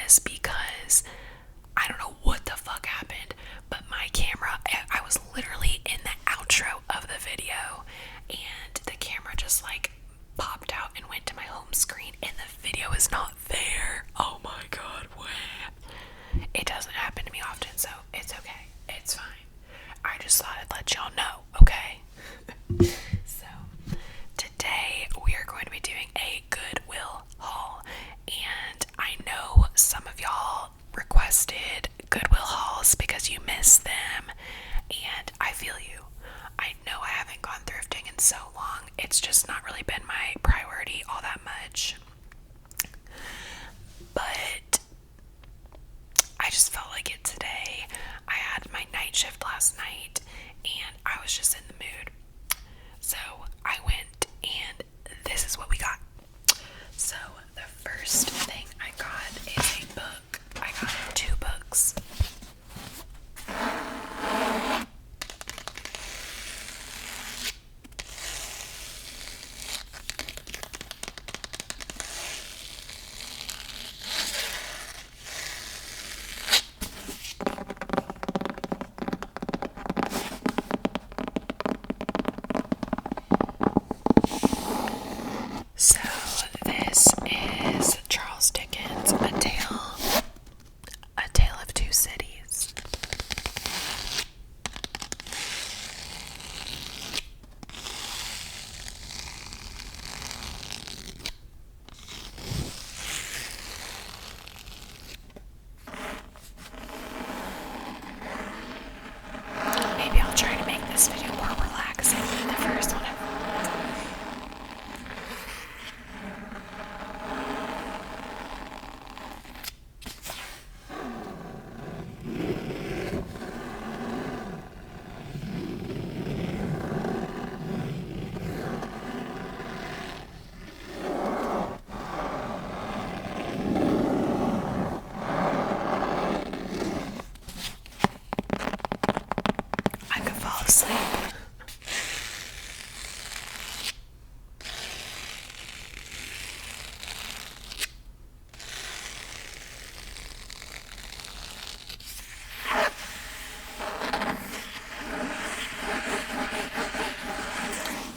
this because I don't know what the fuck happened, but my camera, I was literally in the outro of the video and the camera just like popped out and went to my home screen and the video is not there. Oh my god, what? It doesn't happen to me often, so it's okay. It's fine. I just thought I'd let y'all know, okay? So, today we are going to be doing a Goodwill haul, and I know some of y'all requested Goodwill hauls because you miss them, and I feel you. I know I haven't gone thrifting in so long. It's just not really been my priority all that much. But I just felt like it today. I had my night shift last night and I was just in the mood. So I went and this is what we got. So the first thing I got is a book. I got 2 books. So this is Charles Dickens' A Tale of Two Cities. Maybe I'll try to make this video more relaxing than the first one. I could fall asleep.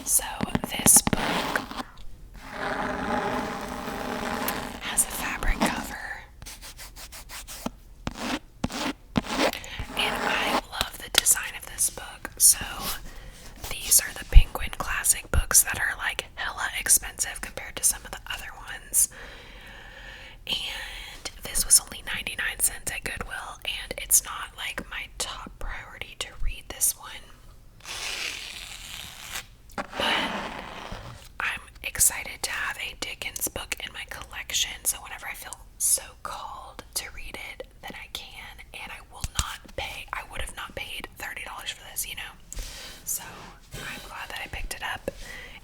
So this book has a fabric cover, and I love the design of this book. So these are the Penguin Classic books that are like hella expensive compared to some of the other ones. And this was only 99 cents at Goodwill, and it's not like my top priority to read this one. But I'm excited to have a Dickens book in my collection, so whenever I feel so called to read it, then I can, and I would have not paid $30 for this, you know? So I'm glad that I picked it up,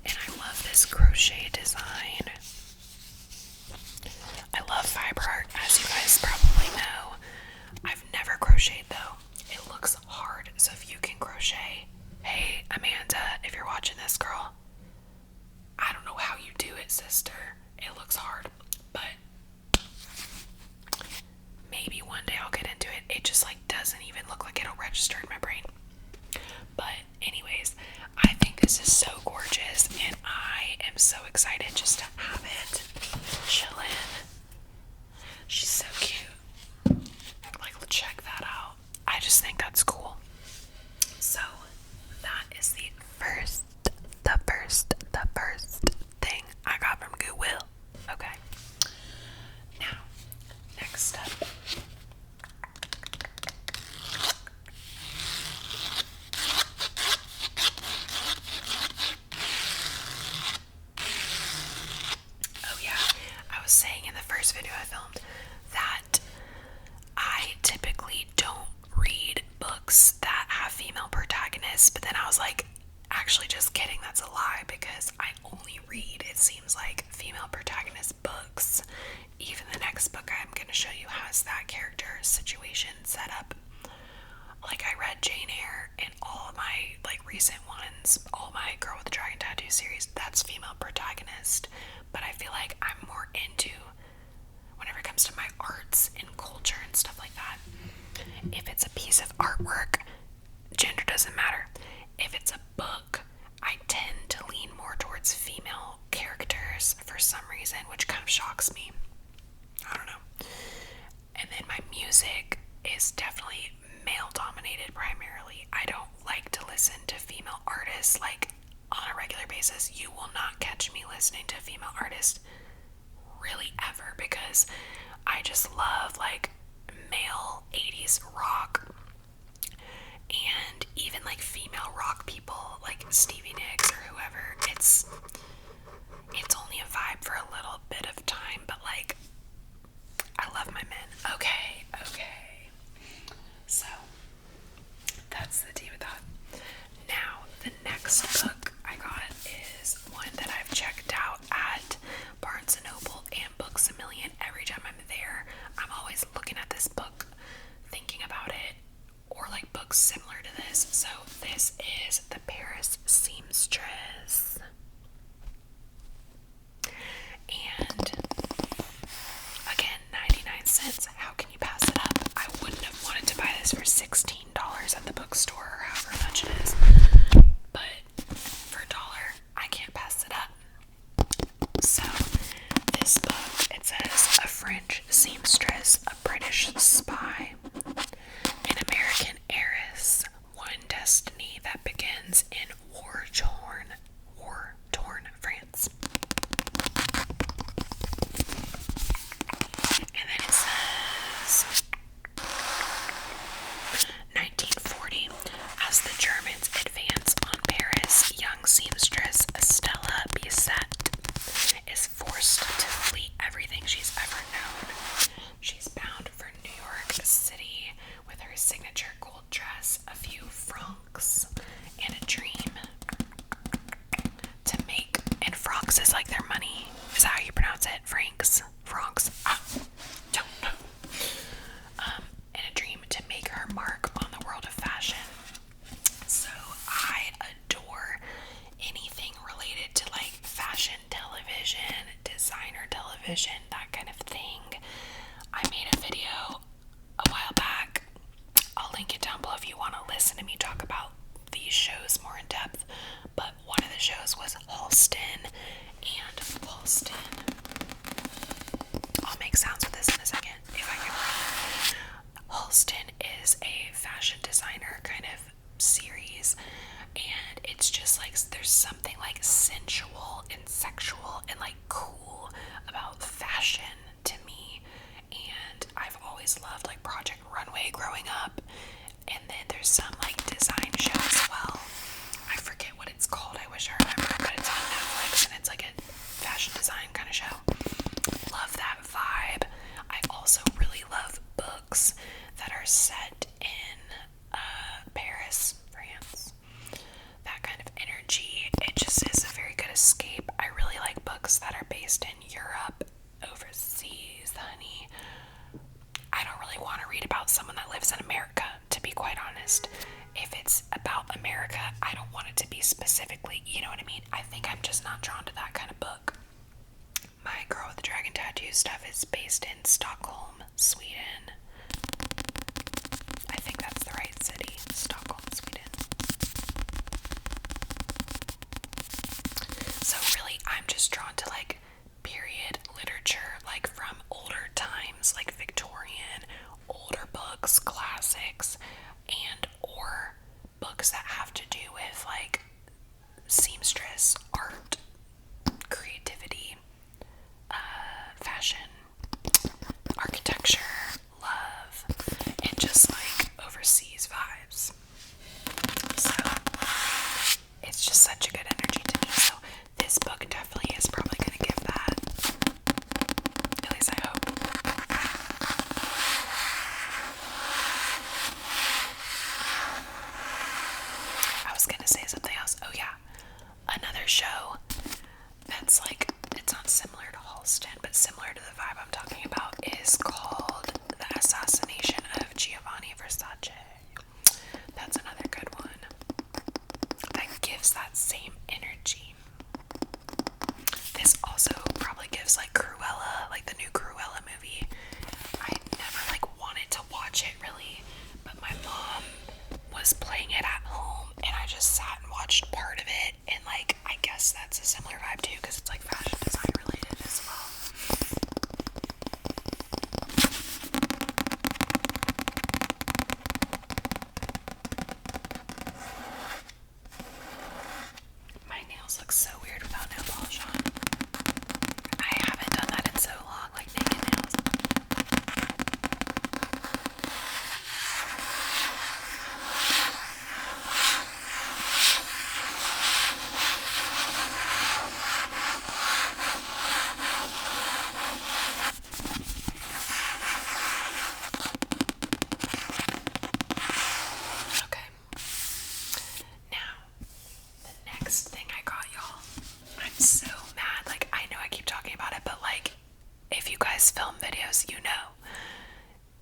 and I love this crochet design. I love fiber art, as you guys probably know. I've never crocheted though. It looks hard, so if you can crochet, hey Amanda, if you're watching this, girl, I don't know how you do it, sister. It looks hard, but maybe one day I'll get into it. It just like doesn't even look like it'll register in my brain. But anyways, I think this is so gorgeous and I am so excited just to have it chillin'. She's so cute. Like, check that out. I just think that's cool. So that is the first thing I got from Goodwill. Okay. Now, next up. Oh yeah, I was saying in the first video I filmed that I typically don't read books that have female protagonists, but then I was like, actually just kidding, that's a lie, because I only read, it seems like, female protagonist books. Even the next book I'm going to show you has that character situation set up. Like, I read Jane Eyre and all of my like recent ones, all my Girl with the Dragon Tattoo series, that's female protagonist. But I feel like I'm more into, whenever it comes to my arts and artwork, gender doesn't matter. If it's a book, I tend to lean more towards female characters for some reason, which kind of shocks me. I don't know. And then my music is definitely male dominated primarily. I don't like to listen to female artists like on a regular basis. You will not catch me listening to a female artist really ever, because I just love like male 80s rock, and even like female rock people like Stevie Nicks or whoever. It's only a vibe for a little bit of time, but like I love my men. Okay. So that's the tea with that. Now, the next book I got is one that I've checked out at Barnes & Noble and Books A Million. Every time I'm there, I'm always looking at this book, thinking about it, or like books similar to this. So this is The Paris Seamstress. And again, 99 cents. How can you pass it up? I wouldn't have wanted to buy this for $16 at the bookstore, or however much it is. But for $1, I can't pass it up. So this book, it says, a French seamstress, a British spy, an American heiress, one destiny that begins in war-torn France. And then it says 1940, as the Germans advance on Paris, young seamstress Estella Bisset is forced to flee everything she's ever known. She's bound for New York City with her signature gold dress, a few francs, and a dream to make. And francs is like their money. Is that how you pronounce it? Francs? Don't know. And a dream to make her mark on the world of fashion. So I adore anything related to like fashion television, designer television, that kind of thing. I made a video a while back. I'll link it down below if you want to listen to me talk about these shows more in depth. But one of the shows was Halston, and Halston, I'll make sounds with this in a second if I can read. Halston is a fashion designer kind of series, and it's just like there's something like sensual and sexual and like cool about fashion to me. And I've always loved like Project Runway growing up, and then there's some like design show as well. I forget what it's called, I wish I remember, but it's on Netflix and it's like a fashion design kind of show. Love that vibe. I also really love books that are set in Paris, France. That kind of energy, it just is a very good escape. I really like books that are based in Europe, overseas, honey. I don't really want to read about someone that lives in America, to be quite honest. If it's about America, I don't want it to be specifically, you know what I mean? I think I'm just not drawn to that kind of book. My Girl with the Dragon Tattoo stuff is based in Stockholm, Sweden. I think that's the right city, Stockholm, Sweden. So really, I'm just drawn to like period literature, like from older times, like Victorian, older books, classics, and or books that have to do with like seamstress, art, creativity, fashion, architecture, love, and just like overseas vibes. So it's just such a good energy to me. So this book definitely is probably going to give that. At least I hope. I was going to say something else. Oh yeah. Another show that's like, it's not similar to Halston, but similar to the vibe I'm talking about, is called The Assassination of Giovanni Versace. That's another good one that gives that same energy. This also probably gives like Cruella, like the new Cruella movie. I never like wanted to watch it really, but my mom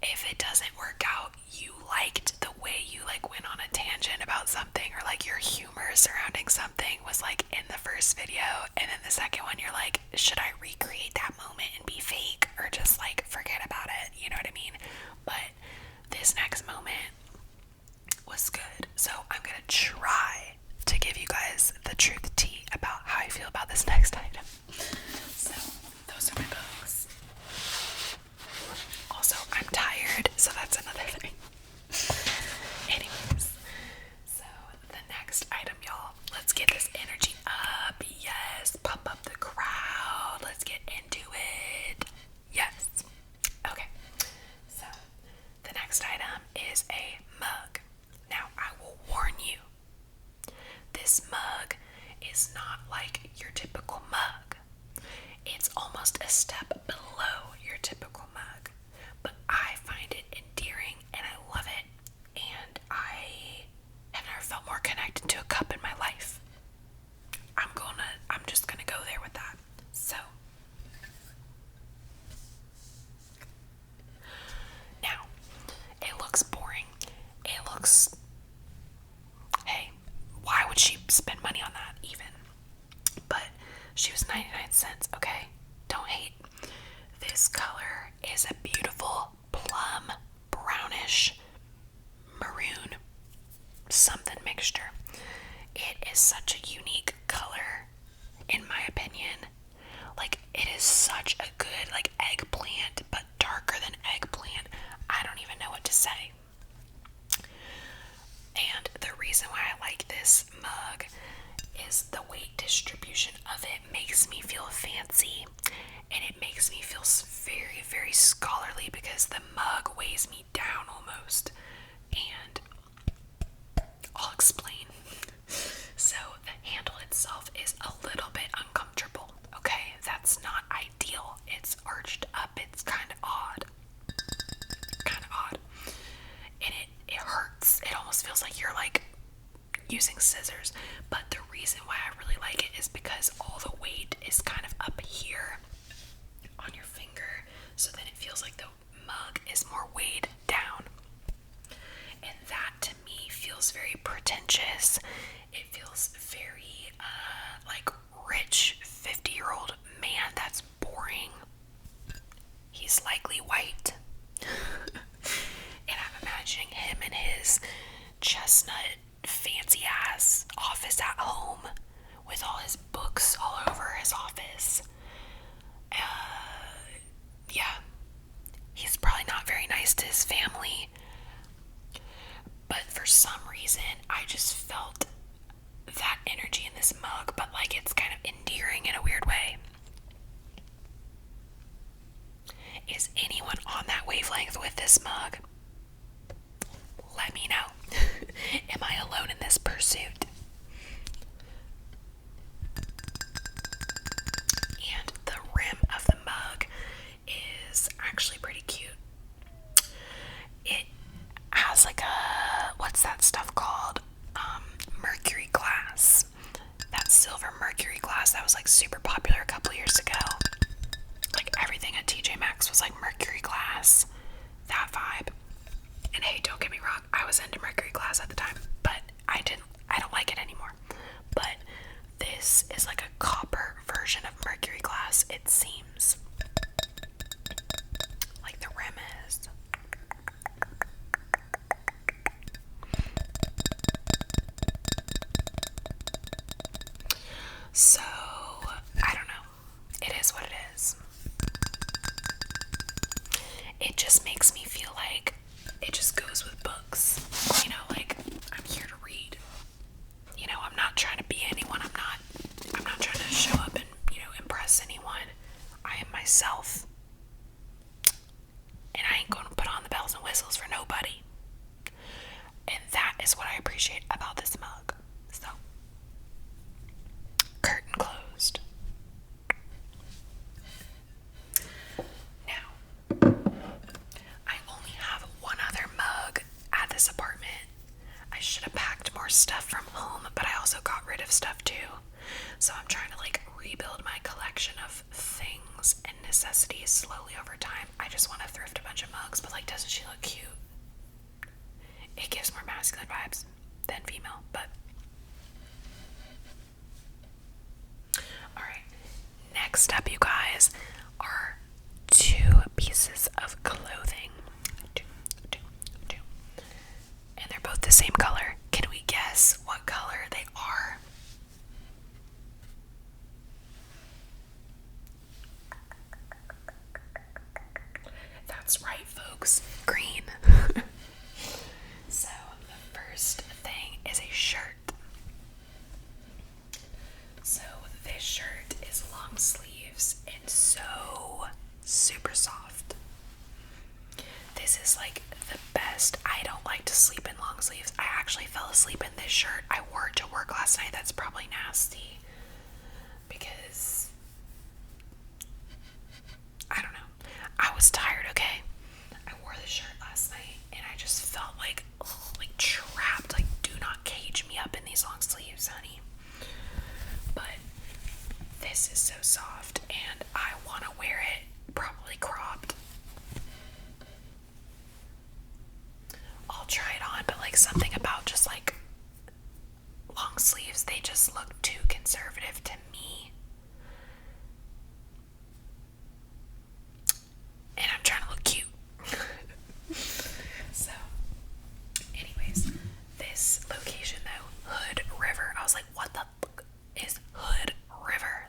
if it doesn't work out, you liked the way you like went on a tangent about something, or like your humor surrounding something was like in the first video, and then the second one you're like, should I recreate that moment and be fake, or just like forget about it, you know what I mean? But this next moment was good, so I'm gonna try to give you guys the truth tea about how I feel about this next item. So those are my books. Also, I'm tired, so that's another thing. Anyways, so the next item, y'all, let's get this energy up. Yes, pump up the crowd. Let's get into it. Yes. Okay, so the next item is a mug. Now, I will warn you, this mug is not like your typical mug. It's almost a step below your typical mug, but I find it endearing and I love it, and I have never felt more connected to a cup in my life. I'm just gonna go there with that. So now, it looks boring. It looks, hey, why would she spend money on that even? But she was 99 cents, okay? Don't hate. This color is a beautiful plum, brownish, maroon, something mixture. It is such a unique color, in my opinion. Like, it is such a good, like, eggplant, but darker than eggplant. I don't even know what to say. And the reason why I like this mug is the weight distribution of it makes me feel fancy, and it makes me feel very, very scholarly because the mug weighs me down almost. And I'll explain. So the handle itself is a little bit uncomfortable, okay? That's not ideal. It's arched up. It's kind of odd. And it hurts. It almost feels like you're like using scissors. But the reason why I really like it is because all the weight is kind of up here on your finger, so then it feels like the mug is more weighed down. And that to me feels very pretentious. It feels very like rich 50-year-old man that's boring. He's likely white. And I'm imagining him in his chestnut fancy ass office at home with all his books all over his office. Yeah, he's probably not very nice to his family, but for some reason I just felt that energy in this mug, but like it's kind of endearing in a weird way. Is anyone on that wavelength with this mug? Let me know. Am I alone in this pursuit? And the rim of the mug is actually pretty cute. It has like a, what's that stuff called? Mercury glass. That silver mercury glass that was like super popular a couple years ago. Like everything at TJ Maxx was like mercury glass. That vibe. And hey, don't get me wrong, I was into mercury glass at the time, but I don't like it anymore. But this is like a copper version of mercury glass, it seems. Like the rim is. So, I don't know. It is what it is. It just makes me feel like it just goes with books. You know, like I'm here to read. You know, I'm not trying to be anyone. I'm not trying to show up and, you know, impress anyone. I am myself. And I ain't going to put on the bells and whistles for nobody. And that is what I appreciate about this mug. So, curtain closed. Now, I only have one other mug at this apartment. I should have packed more stuff from home, but I also got rid of stuff too. So I'm trying to like rebuild my collection of things and necessities bunch of mugs, but like, doesn't she look cute? It gives more masculine vibes than female, but alright. Next up, you guys, are two pieces of clothing. Two. And they're both the same color. Can we guess what color they are? That's right, folks. Green. So, the first thing is a shirt. So, this shirt is long sleeves and so super soft. This is like the best. I don't like to sleep in long sleeves. I actually fell asleep in this shirt. I wore it to work last night. That's probably nasty because I don't know. I was tired, okay? I wore this shirt last night and I just felt like trapped. Like, do not cage me up in these long sleeves, honey. But this is so soft and I want to wear it probably cropped. I'll try it on, but like something about just like long sleeves, they just look too conservative to me. And I'm trying to look cute. So, anyways, this location though, Hood River. I was like, what the fuck is Hood River?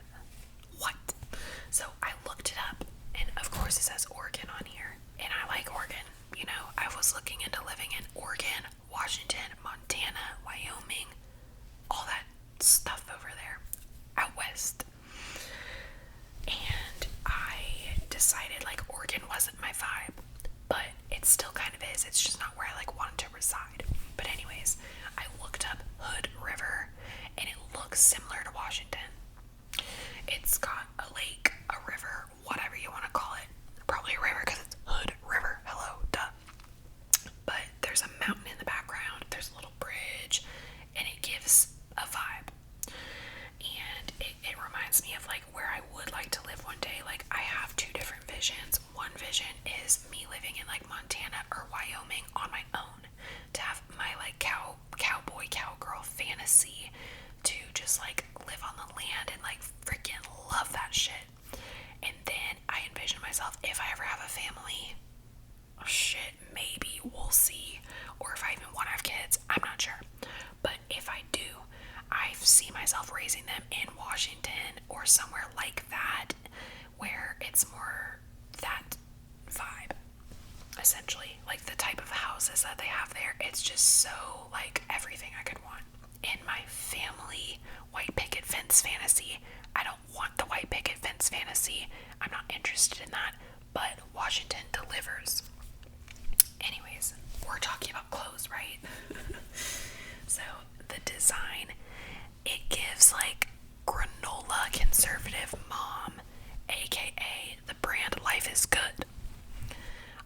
What? So I looked it up, and of course it says Oregon on here. And I like Oregon. You know, I was looking into living in Oregon, Washington, Montana, Wyoming, all that stuff over there, out west. And I decided like Oregon wasn't my vibe, but it still kind of is. It's just not where I like wanted to reside. But anyways, I looked up Hood River, and it looks similar to Washington. It's got a lake, a river, whatever you want to call it. Probably a river because it's Hood River. Hello, duh. But there's a mountain in the background. There's a little bridge, and it gives a vibe. And it reminds me of like where I would like to live one day. Like, I have two different visions. One vision is me living in like Montana or Wyoming on my own, to have my like cowboy cowgirl fantasy, to just like live on the land and like freaking love that shit. And then I envision myself, if I ever have a family, oh shit, maybe, we'll see. Or if I even want to have kids, I'm not sure. But if I do, I see myself raising them in Washington or somewhere like that, where it's more that vibe, essentially. Like the type of houses that they have there, it's just so like everything I could want. In my family white picket fence fantasy, I don't want the white picket fence fantasy. I'm not interested in that, but Washington delivers. Anyways, we're talking about clothes, right? So the design, it gives like granola conservative mom, aka the brand Life is Good.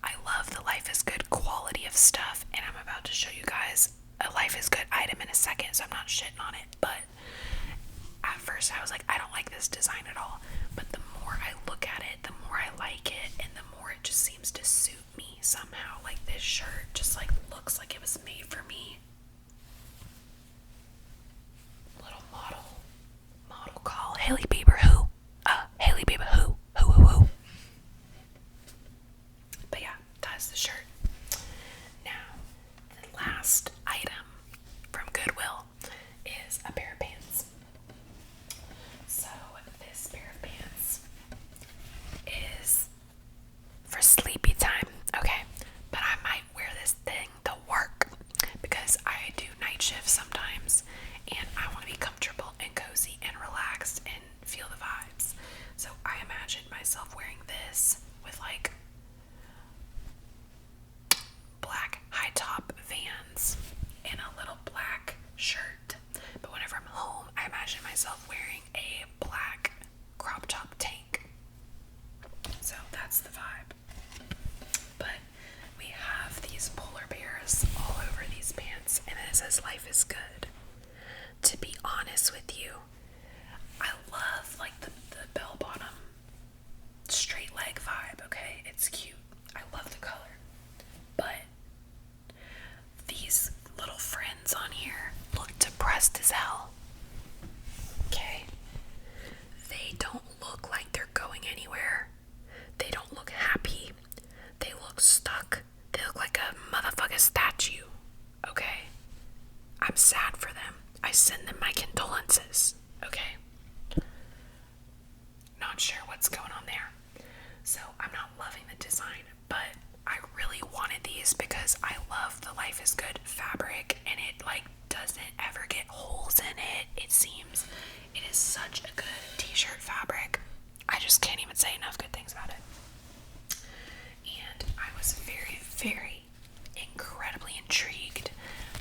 I love the Life is Good quality of stuff, and I'm about to show you guys a Life is Good item in a second, so I'm not shitting on it. But at first I was like, I don't like this design at all. But the more I look at it, the more I like it, and the more it just seems to suit me somehow. Like, this shirt just like looks like it was made for me. Little model call. Hailey Bieber who? Hailey Bieber who? Who? But yeah, that's the shirt. Now, the last item from Goodwill is a pair of pants. So this pair of pants is for sleepy time, okay? But I might wear this thing to work because statue, okay? I'm sad for them. I send them my condolences, okay? Not sure what's going on there. So I'm not loving the design, but I really wanted these because I love the Life is Good fabric, and it like doesn't ever get holes in it. It seems it is such a good t-shirt fabric. I just can't even say enough good things about it. And I was very, very incredibly intrigued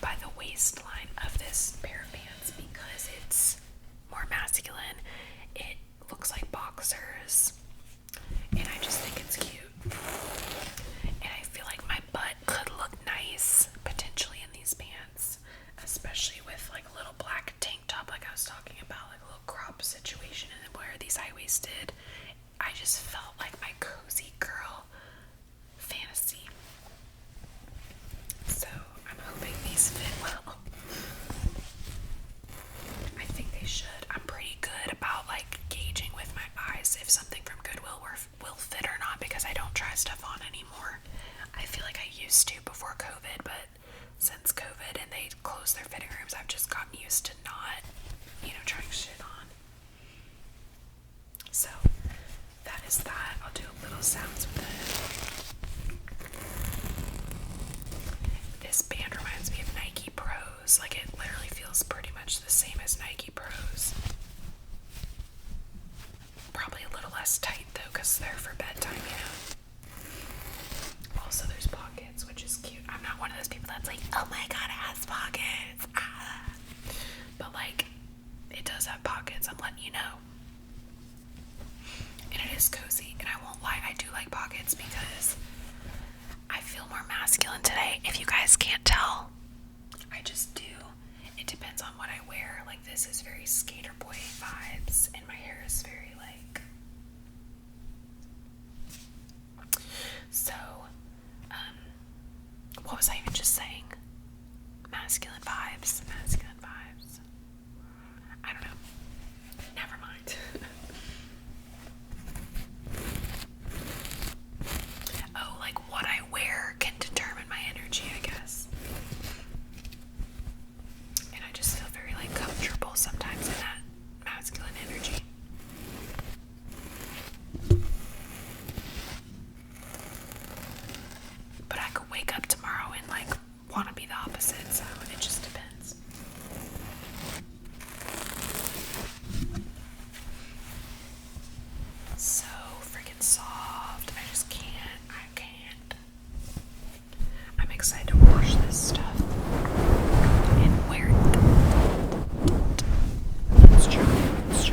by the waistline of this pair of pants because it's more masculine. It looks like boxers, and I just think it's cute. And I feel like my butt could look nice potentially in these pants, especially with like a little black tank top like I was talking about, like a little crop situation, and then wear these high-waisted. I just felt like my cozy girl fantasy. So I'm hoping these fit well. I think they should. I'm pretty good about like gauging with my eyes if something from Goodwill will fit or not, because I don't try stuff on anymore. I feel like I used to before COVID, but since COVID and they closed their fitting rooms, I've just gotten used to not, trying shit on. So that is that. I'll do little sounds with it. This band reminds me of Nike Pros. Like, it literally feels pretty much the same as Nike Pros. Probably a little less tight though, because they're for bedtime, Also, there's pockets, which is cute. I'm not one of those people that's like, oh my god, it has pockets. But like, it does have pockets, I'm letting you know. And it is cozy, and I won't lie, I do like pockets because I feel more masculine today. If you guys can't tell, I just do. It depends on what I wear. Like, this is very skater boy vibes, and my hair is very like. So, what was I even just saying? Masculine vibes. I don't know. Never mind. Oh, like what I wear can determine my energy, I guess. And I just feel very like comfortable sometimes in that masculine energy. But I could wake up tomorrow and like want to be the opposite, so it just depends. So freaking soft. I can't. I'm excited to wash this stuff and wear it. Let's try this.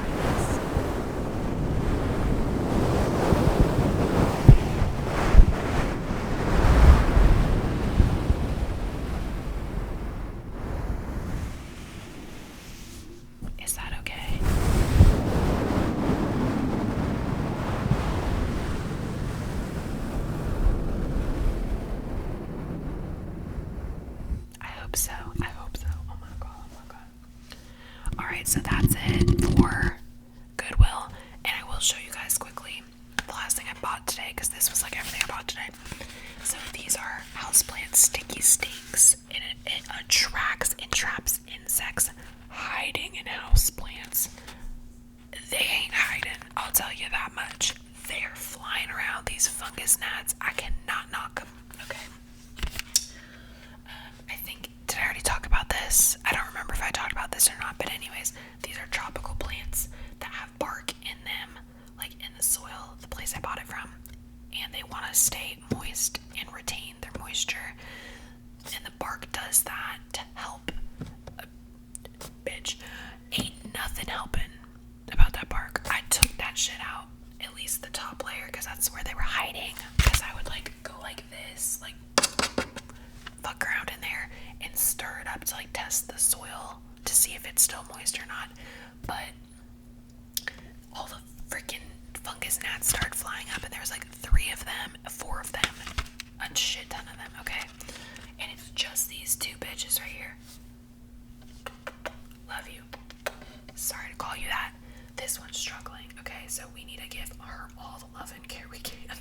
Is that okay? I hope so. Oh my god. Alright, so that's it for Goodwill. And I will show you guys quickly the last thing I bought today, because this was like everything I bought today. So these are houseplant sticky stakes, and it attracts and traps insects hiding in houseplants. They ain't hiding, I'll tell you that much. They're flying around, these fungus gnats. I cannot knock them. Okay. I think, did I already talk about this? I don't remember if I talked about this or not, but anyways, these are tropical plants that have bark in them, like in the soil, the place I bought it from, and they want to stay moist and retain their moisture, and the bark does that to help. Bitch, ain't nothing helping about that bark. I took that shit out, at least the top layer, because that's where they were hiding, because I would like go like this, like fuck around in there and stir it up to like test the soil to see if it's still moist or not. But all the freaking fungus gnats started flying up, and there was like 4 of them, a shit ton of them, okay? And it's just these 2 bitches right here. Love you. Sorry to call you that. This one's struggling, okay? So we need to give her all the love and care we can.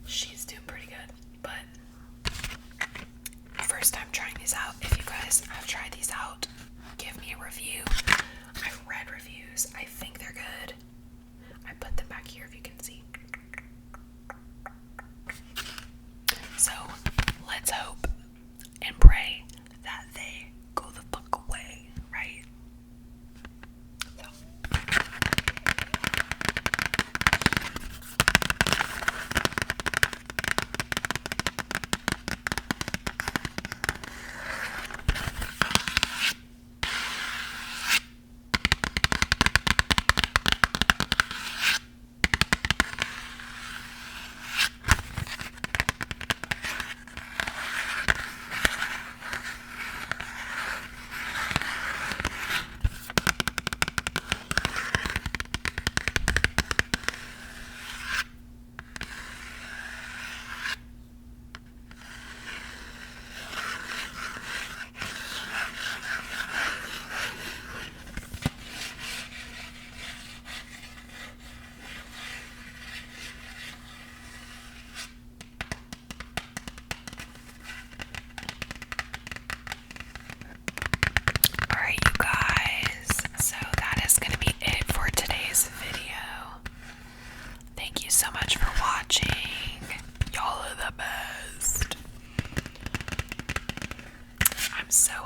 She's doing pretty good, but I'm so